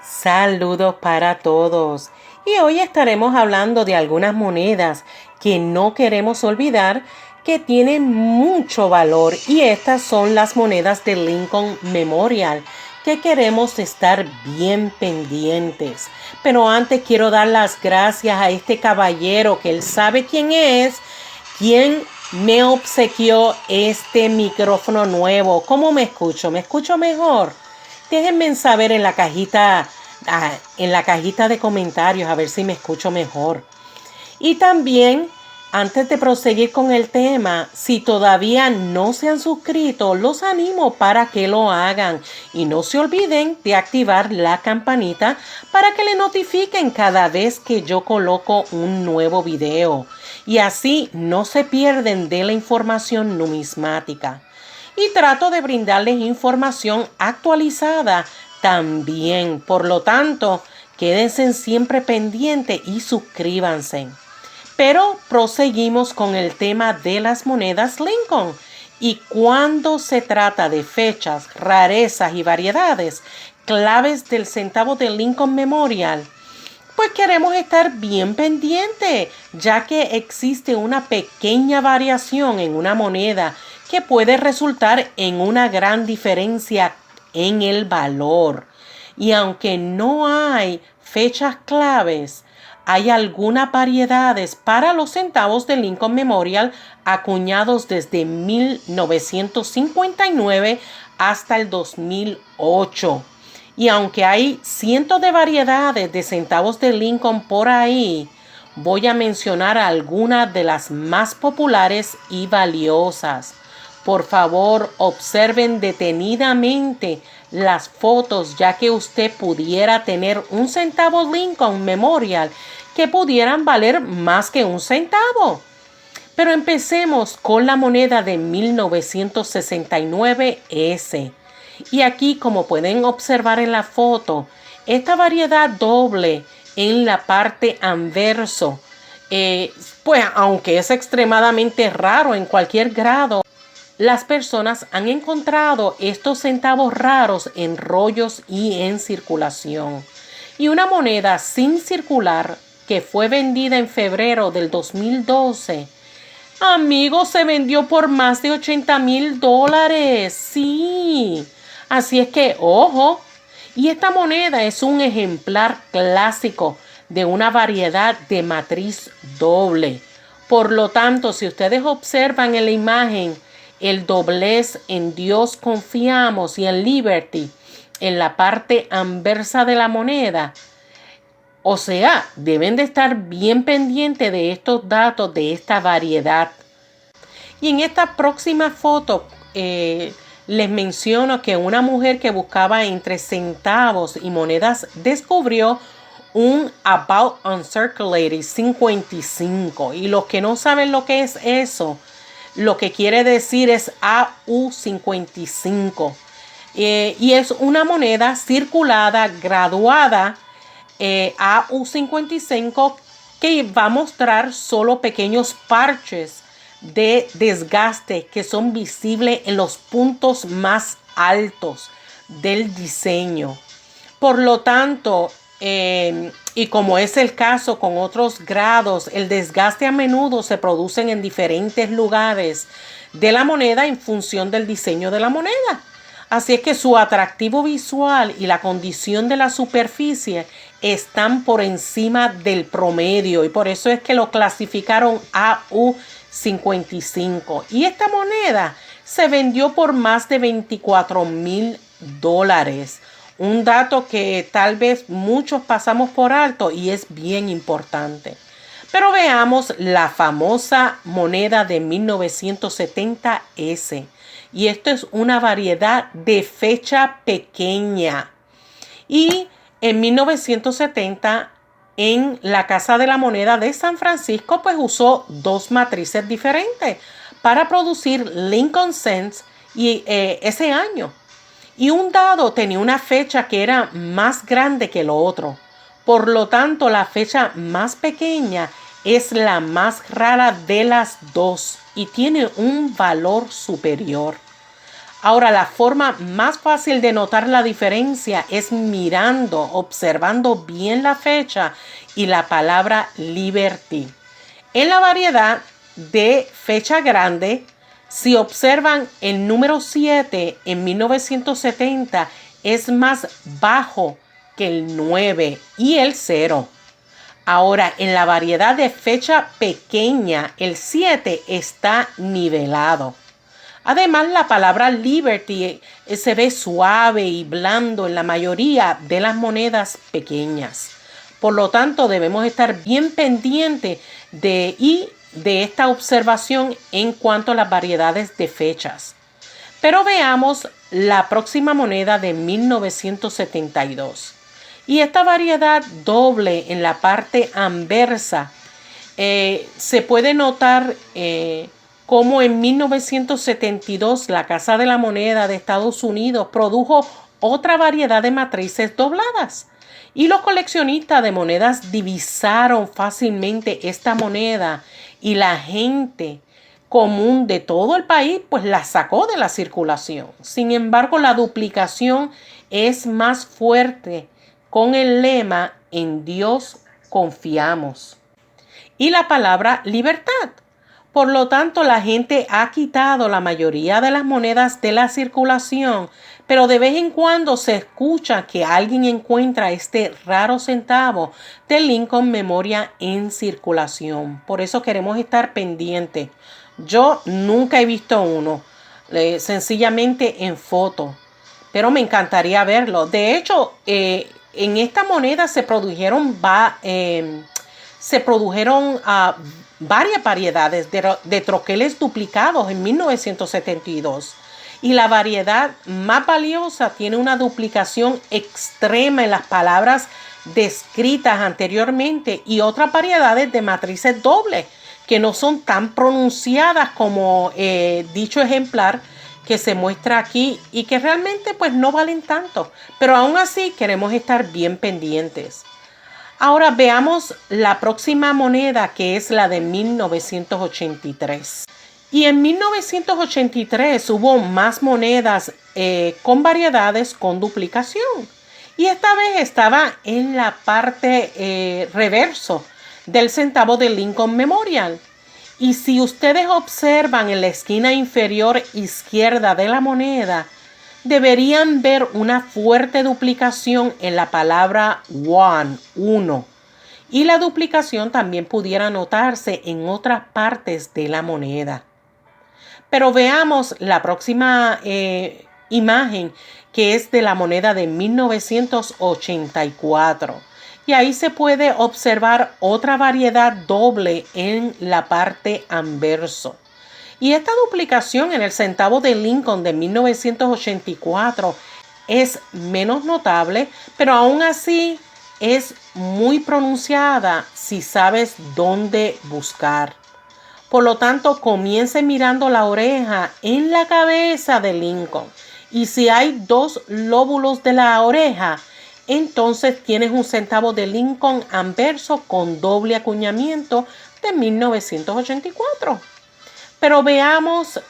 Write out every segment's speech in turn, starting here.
Saludos para todos. Y hoy estaremos hablando de algunas monedas que no queremos olvidar que tienen mucho valor, y estas son las monedas de Lincoln Memorial que queremos estar bien pendientes. Pero antes quiero dar las gracias a este caballero que él sabe quién es, quien me obsequió este micrófono nuevo. ¿Cómo me escucho? ¿Me escucho mejor? Déjenme saber en la cajita de comentarios a ver si me escucho mejor. Y también, antes de proseguir con el tema, si todavía no se han suscrito, los animo para que lo hagan. Y no se olviden de activar la campanita para que le notifiquen cada vez que yo coloco un nuevo video. Y así no se pierden de la información numismática. Y trato de brindarles información actualizada también. Por lo tanto, quédense siempre pendientes y suscríbanse. Pero proseguimos con el tema de las monedas Lincoln. Y cuando se trata de fechas, rarezas y variedades, claves del centavo de Lincoln Memorial, pues queremos estar bien pendiente, ya que existe una pequeña variación en una moneda que puede resultar en una gran diferencia en el valor. Y aunque no hay fechas claves, hay algunas variedades para los centavos de Lincoln Memorial acuñados desde 1959 hasta el 2008. Y aunque hay cientos de variedades de centavos de Lincoln por ahí, voy a mencionar algunas de las más populares y valiosas. Por favor, observen detenidamente las fotos, ya que usted pudiera tener un centavo Lincoln Memorial que pudieran valer más que un centavo. Pero empecemos con la moneda de 1969S. Y aquí, como pueden observar en la foto, esta variedad doble en la parte anverso, pues aunque es extremadamente raro en cualquier grado, las personas han encontrado estos centavos raros en rollos y en circulación. Y una moneda sin circular que fue vendida en febrero del 2012, amigos, se vendió por más de $80,000. Sí. Así es que, ojo, y esta moneda es un ejemplar clásico de una variedad de matriz doble. Por lo tanto, si ustedes observan en la imagen el doblez en Dios confiamos y en Liberty en la parte anversa de la moneda, o sea, deben de estar bien pendientes de estos datos de esta variedad. Y en esta próxima foto les menciono que una mujer que buscaba entre centavos y monedas descubrió un About Uncirculated 55. Y los que no saben lo que es eso, lo que quiere decir es AU55. Y es una moneda circulada graduada AU55 que va a mostrar solo pequeños parches de desgaste que son visibles en los puntos más altos del diseño. Por lo tanto, y como es el caso con otros grados, el desgaste a menudo se produce en diferentes lugares de la moneda en función del diseño de la moneda. Así es que su atractivo visual y la condición de la superficie están por encima del promedio, y por eso es que lo clasificaron AU55. Y esta moneda se vendió por más de $24,000. Un dato que tal vez muchos pasamos por alto y es bien importante. Pero veamos la famosa moneda de 1970S. Y esto es una variedad de fecha pequeña. Y en 1970, en la Casa de la Moneda de San Francisco, pues usó dos matrices diferentes para producir Lincoln Cents y ese año. Y un dado tenía una fecha que era más grande que lo otro. Por lo tanto, la fecha más pequeña es la más rara de las dos y tiene un valor superior. Ahora, la forma más fácil de notar la diferencia es observando bien la fecha y la palabra Liberty. En la variedad de fecha grande, si observan el número 7 en 1970 es más bajo que el 9 y el 0. Ahora, en la variedad de fecha pequeña, el 7 está nivelado. Además, la palabra Liberty se ve suave y blando en la mayoría de las monedas pequeñas. Por lo tanto, debemos estar bien pendientes de esta observación en cuanto a las variedades de fechas. Pero veamos la próxima moneda de 1972. Y esta variedad doble en la parte anversa se puede notar como en 1972 la Casa de la Moneda de Estados Unidos produjo otra variedad de matrices dobladas. Y los coleccionistas de monedas divisaron fácilmente esta moneda y la gente común de todo el país pues la sacó de la circulación. Sin embargo, la duplicación es más fuerte con el lema "En Dios confiamos" y la palabra libertad. Por lo tanto, la gente ha quitado la mayoría de las monedas de la circulación, pero de vez en cuando se escucha que alguien encuentra este raro centavo de Lincoln Memorial en circulación. Por eso queremos estar pendientes. Yo nunca he visto uno, sencillamente en foto, pero me encantaría verlo. De hecho, en esta moneda se produjeron varias variedades de troqueles duplicados en 1972. Y la variedad más valiosa tiene una duplicación extrema en las palabras descritas anteriormente y otras variedades de matrices dobles que no son tan pronunciadas como dicho ejemplar que se muestra aquí y que realmente pues no valen tanto. Pero aún así queremos estar bien pendientes. Ahora veamos la próxima moneda, que es la de 1983. Y en 1983 hubo más monedas con variedades con duplicación. Y esta vez estaba en la parte reverso del centavo de Lincoln Memorial. Y si ustedes observan en la esquina inferior izquierda de la moneda, deberían ver una fuerte duplicación en la palabra one, uno. Y la duplicación también pudiera notarse en otras partes de la moneda. Pero veamos la próxima imagen, que es de la moneda de 1984. Y ahí se puede observar otra variedad doble en la parte anverso. Y esta duplicación en el centavo de Lincoln de 1984 es menos notable, pero aún así es muy pronunciada si sabes dónde buscar. Por lo tanto, comience mirando la oreja en la cabeza de Lincoln. Y si hay dos lóbulos de la oreja, entonces tienes un centavo de Lincoln anverso con doble acuñamiento de 1984. Pero veamos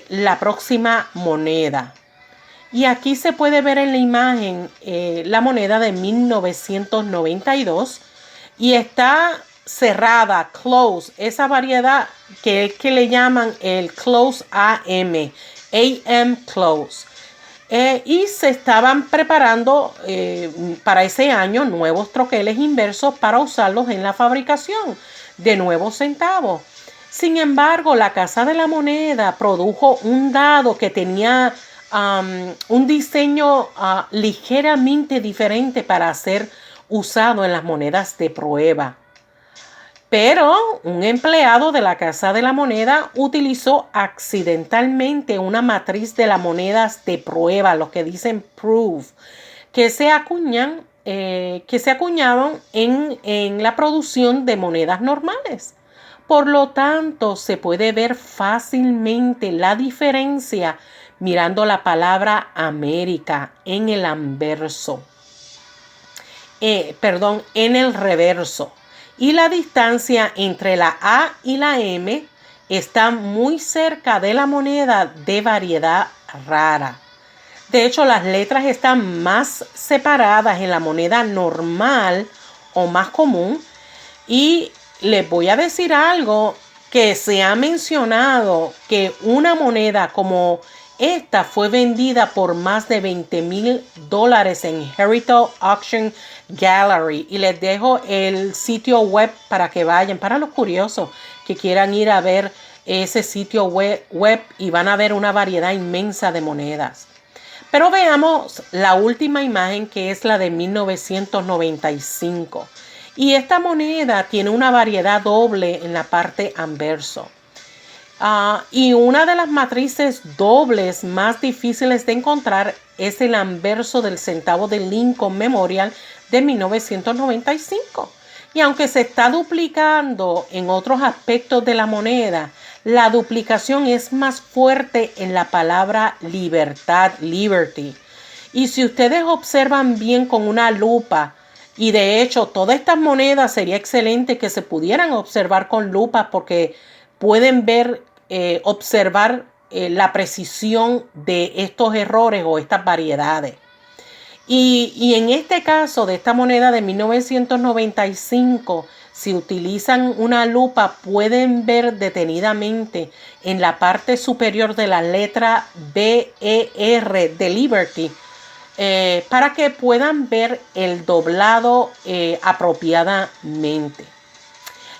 la próxima moneda. Y aquí se puede ver en la imagen la moneda de 1992 y está cerrada, close, esa variedad que le llaman el close AM close. Y se estaban preparando para ese año nuevos troqueles inversos para usarlos en la fabricación de nuevos centavos. Sin embargo, la Casa de la Moneda produjo un dado que tenía un diseño ligeramente diferente para ser usado en las monedas de prueba. Pero un empleado de la Casa de la Moneda utilizó accidentalmente una matriz de las monedas de prueba, lo que dicen proof, que se acuñaban en la producción de monedas normales. Por lo tanto, se puede ver fácilmente la diferencia mirando la palabra América en el anverso. En el reverso. Y la distancia entre la A y la M está muy cerca de la moneda de variedad rara. De hecho, las letras están más separadas en la moneda normal o más común. Y les voy a decir algo, que se ha mencionado que una moneda como esta fue vendida por más de $20,000 en Heritage Auction Gallery. Y les dejo el sitio web para que vayan, para los curiosos que quieran ir a ver ese sitio web y van a ver una variedad inmensa de monedas. Pero veamos la última imagen, que es la de 1995. Y esta moneda tiene una variedad doble en la parte anverso. Y una de las matrices dobles más difíciles de encontrar es el anverso del centavo de Lincoln Memorial de 1995. Y aunque se está duplicando en otros aspectos de la moneda, la duplicación es más fuerte en la palabra libertad, liberty. Y si ustedes observan bien con una lupa, y de hecho todas estas monedas sería excelente que se pudieran observar con lupa, porque pueden ver, observar la precisión de estos errores o estas variedades. Y en este caso de esta moneda de 1995, si utilizan una lupa, pueden ver detenidamente en la parte superior de la letra BER de Liberty, para que puedan ver el doblado apropiadamente.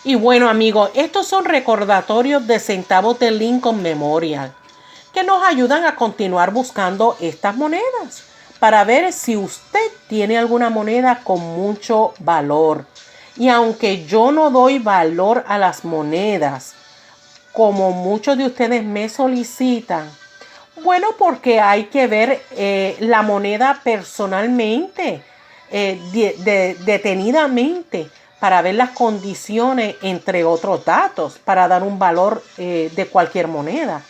Y bueno, amigos, estos son recordatorios de centavos de Lincoln Memorial que nos ayudan a continuar buscando estas monedas para ver si usted tiene alguna moneda con mucho valor. Y aunque yo no doy valor a las monedas, como muchos de ustedes me solicitan, bueno, porque hay que ver la moneda personalmente, detenidamente, para ver las condiciones, entre otros datos, para dar un valor de cualquier moneda.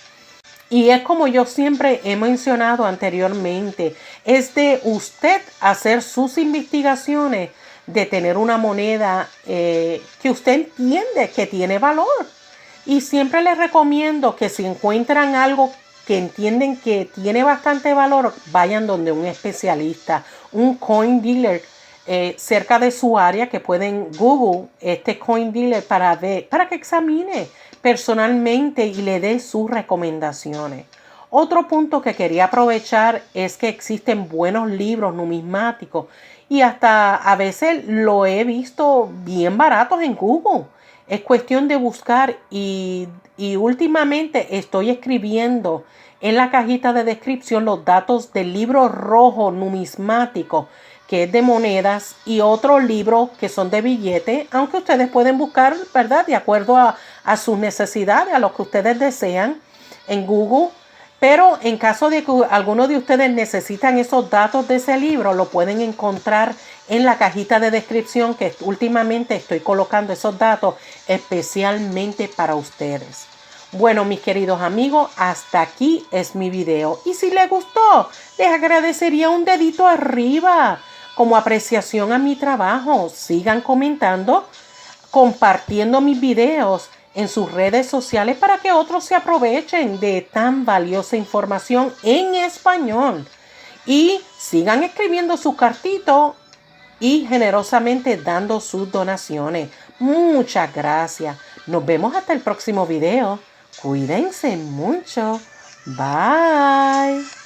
Y es como yo siempre he mencionado anteriormente, es de usted hacer sus investigaciones, de tener una moneda que usted entiende que tiene valor. Y siempre les recomiendo que si encuentran algo que entienden que tiene bastante valor, vayan donde un especialista, un coin dealer cerca de su área, que pueden Google este coin dealer para que examine personalmente y le dé sus recomendaciones. Otro punto que quería aprovechar es que existen buenos libros numismáticos y hasta a veces lo he visto bien baratos en Google. Es cuestión de buscar y últimamente estoy escribiendo en la cajita de descripción los datos del libro rojo numismático, que es de monedas, y otros libros que son de billetes, aunque ustedes pueden buscar, ¿verdad?, de acuerdo a sus necesidades, a lo que ustedes desean en Google. Pero en caso de que alguno de ustedes necesitan esos datos de ese libro, lo pueden encontrar en la cajita de descripción, que últimamente estoy colocando esos datos especialmente para ustedes. Bueno, mis queridos amigos, hasta aquí es mi video. Y si les gustó, les agradecería un dedito arriba como apreciación a mi trabajo. Sigan comentando, compartiendo mis videos en sus redes sociales para que otros se aprovechen de tan valiosa información en español. Y sigan escribiendo sus cartitos y generosamente dando sus donaciones. Muchas gracias. Nos vemos hasta el próximo video. Cuídense mucho. Bye.